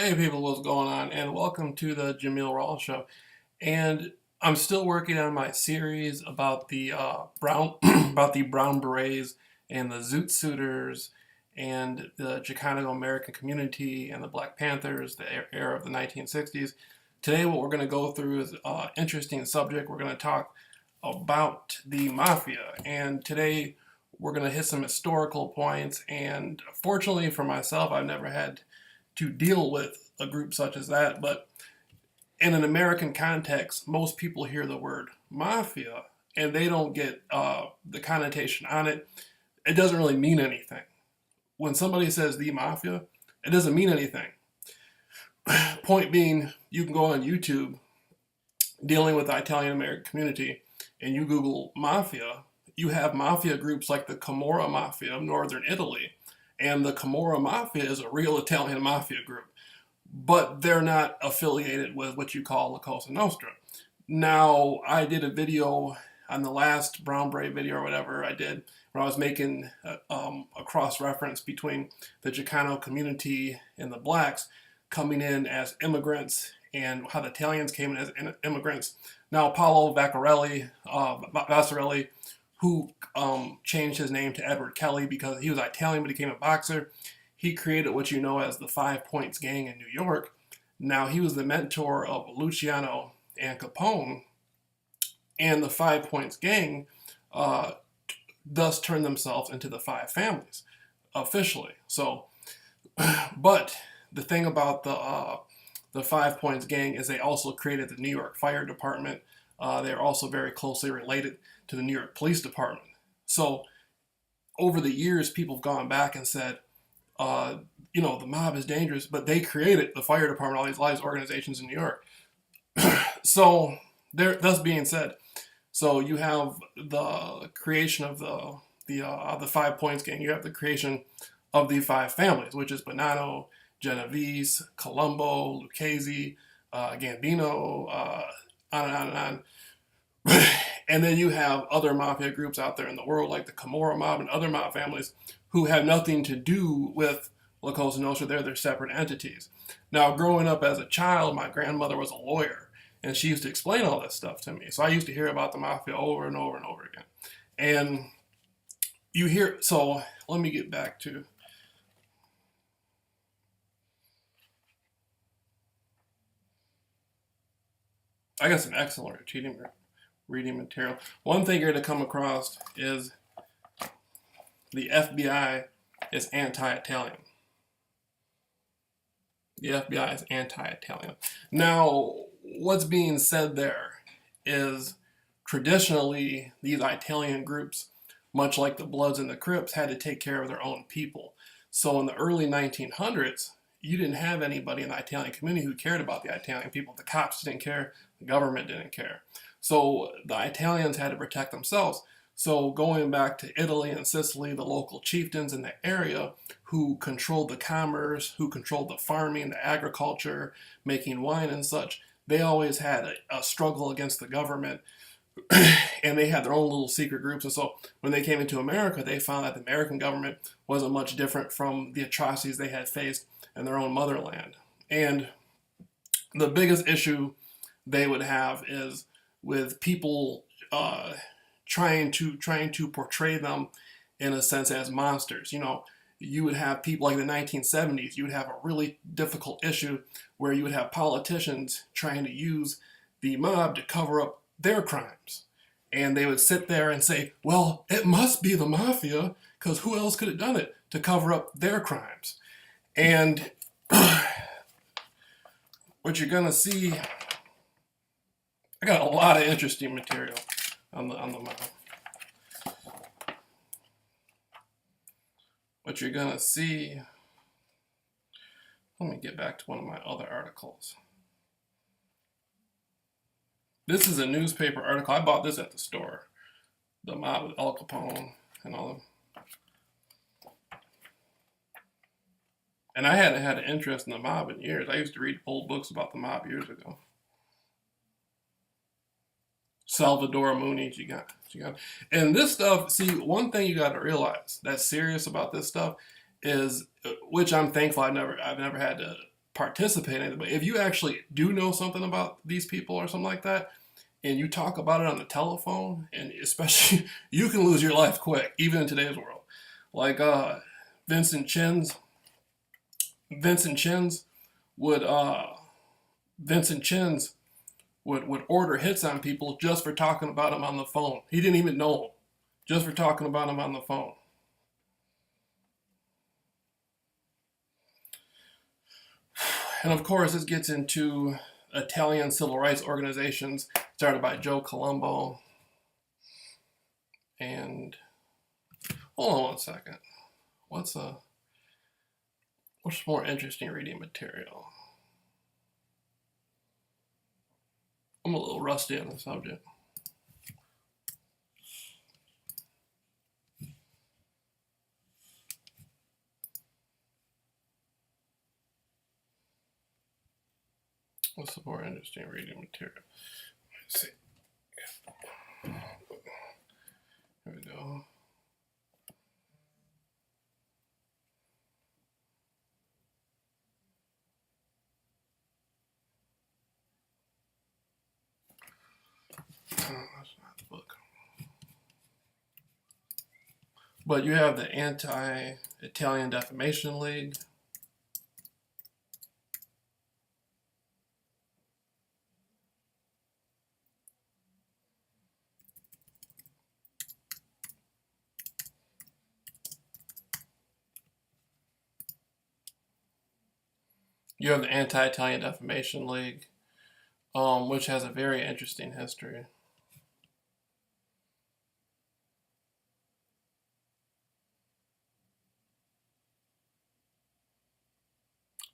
Hey people, what's going on? And welcome to the Jameel Rawls show. And I'm still working on my series about the brown about the brown berets and the Zoot Suiters and the Chicano American community and the Black Panthers, the era of the 1960s. Today, what we're going to go through is an interesting subject. We're going to talk about the Mafia, and today we're going to hit some historical points. And fortunately for myself, I've never had to deal with a group such as that. But in an American context, most people hear the word mafia and they don't get the connotation on it. It doesn't really mean anything. When somebody says the mafia, it doesn't mean anything. Point being, you can go on YouTube dealing with the Italian American community and you Google mafia, you have mafia groups like the Camorra Mafia of northern Italy. And the Camorra Mafia is a real Italian mafia group, but they're not affiliated with what you call La Cosa Nostra. Now, I did a video on the last Brown Beret video or whatever I did, where I was making a cross-reference between the Chicano community and the blacks coming in as immigrants and how the Italians came in as immigrants. Now, Paolo Vassarelli, who changed his name to Edward Kelly because he was Italian but became a boxer. He created what you know as the 5 Points Gang in New York. Now, he was the mentor of Luciano and Capone, and the 5 Points Gang thus turned themselves into the Five Families officially. So, but the thing about the 5 Points Gang is they also created the New York Fire Department. They're also very closely related to the New York Police Department. So over the years, people have gone back and said, the mob is dangerous, but they created the fire department, all these organizations in New York. So thus being said, so you have the creation of the 5 Points Gang. You have the creation of the Five Families, which is Bonanno, Genovese, Colombo, Lucchese, Gambino, on and on and on. And then you have other mafia groups out there in the world, like the Camorra mob and other mob families, who have nothing to do with La Cosa Nostra. They're separate entities. Now, growing up as a child, my grandmother was a lawyer, and she used to explain all this stuff to me. So I used to hear about the mafia over and over and over again. And you hear, so let me get back to, I got some excellent reading material. One thing you're going to come across is the FBI is anti-Italian. The FBI is anti-Italian. Now, what's being said there is traditionally these Italian groups, much like the Bloods and the Crips, had to take care of their own people. So in the early 1900s, you didn't have anybody in the Italian community who cared about the Italian people. The cops didn't care. The government didn't care. So the Italians had to protect themselves. So going back to Italy and Sicily, the local chieftains in the area who controlled the commerce, who controlled the farming, the agriculture, making wine and such, they always had a struggle against the government. And they had their own little secret groups. And so when they came into America, they found that the American government wasn't much different from the atrocities they had faced in their own motherland. And the biggest issue they would have is with people trying to portray them in a sense as monsters. You would have people like the 1970s, you would have a really difficult issue where you would have politicians trying to use the mob to cover up their crimes. And they would sit there and say, well, it must be the mafia, because who else could have done it to cover up their crimes? And what you're going to see, I got a lot of interesting material on the mob. What you're going to see, let me get back to one of my other articles. This is a newspaper article. I bought this at the store. The mob with Al Capone and all of them. And I hadn't had an interest in the mob in years. I used to read old books about the mob years ago. Salvador Mooney, you got. And this stuff, see, one thing you got to realize that's serious about this stuff is, which I'm thankful I've never had to participate in it. But if you actually do know something about these people or something like that, and you talk about it on the telephone, and especially you can lose your life quick, even in today's world. Like Vincent Chins, Vincent Chins would Vincent Chins would order hits on people just for talking about him on the phone. He didn't even know him, just for talking about him on the phone. And of course, this gets into Italian civil rights organizations started by Joe Colombo. And hold on one second. What's more interesting reading material? I'm a little rusty on the subject. What's the more interesting reading material? Let's see. Here we go. Oh, that's not the book. But you have the Anti-Italian Defamation League. You have the Anti-Italian Defamation League, which has a very interesting history.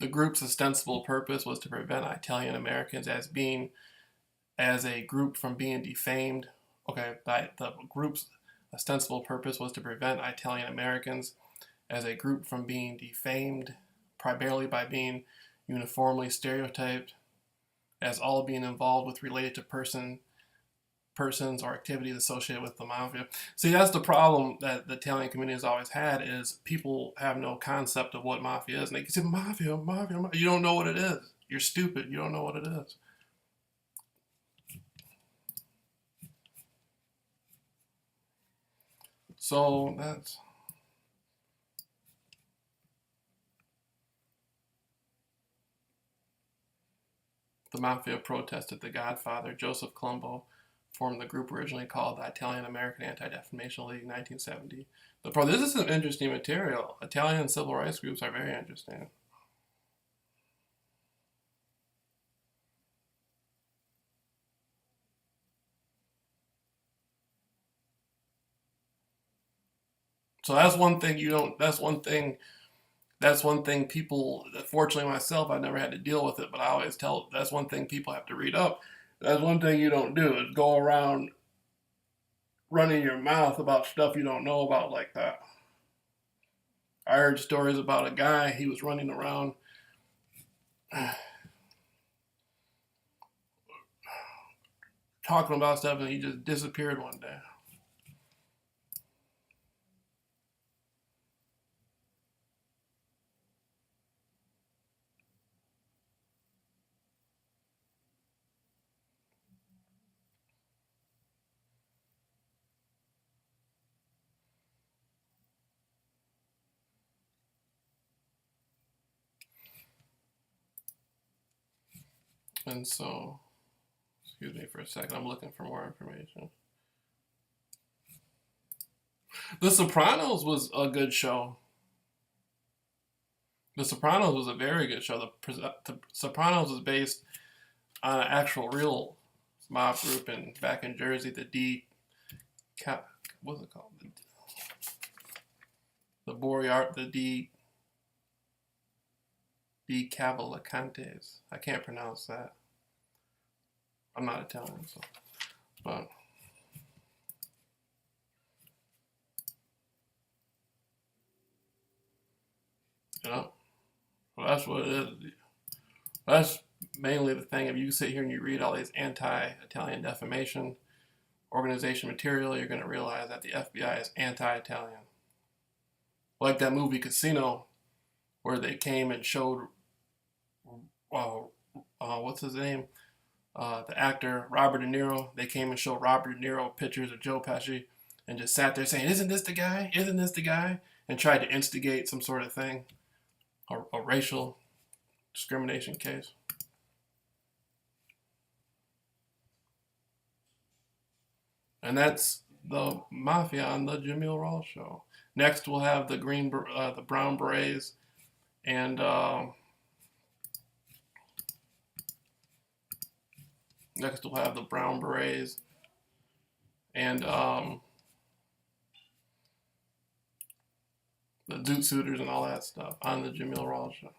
The group's ostensible purpose was to prevent Italian Americans as a group from being defamed. Okay, the group's ostensible purpose was to prevent Italian Americans as a group from being defamed, primarily by being uniformly stereotyped as all being involved with related to persons or activities associated with the mafia. See, that's the problem that the Italian community has always had, is people have no concept of what mafia is. And they can say, mafia, mafia, mafia. You don't know what it is. You're stupid. You don't know what it is. So that's... The mafia protested the Godfather, Joseph Colombo, formed the group originally called the Italian American Anti-Defamation League in 1970. This is some interesting material. Italian civil rights groups are very interesting. So that's one thing you don't, that's one thing people, fortunately myself, I never had to deal with it, but I always tell, that's one thing people have to read up. That's one thing you don't do, is go around running your mouth about stuff you don't know about like that. I heard stories about a guy, he was running around talking about stuff and he just disappeared one day. And so, excuse me for a second, I'm looking for more information. The Sopranos was a good show. The Sopranos was a very good show. The Sopranos was based on an actual real mob group back in Jersey, what's it called? the Cavalcantes. I can't pronounce that. I'm not Italian, so, but you know, well, that's what it is. That's mainly the thing. If you sit here and you read all these anti-Italian defamation organization material, you're going to realize that the FBI is anti-Italian. Like that movie Casino, where they came and showed what's his name? The actor Robert De Niro. They came and showed Robert De Niro pictures of Joe Pesci, and just sat there saying, "Isn't this the guy? Isn't this the guy?" And tried to instigate some sort of thing, a racial discrimination case. And that's the Mafia on the Jameel Rawls show. Next, we'll have the Brown Berets, and next we'll have the Brown Berets, and the Zoot Suiters and all that stuff on the Jameel Rawls show.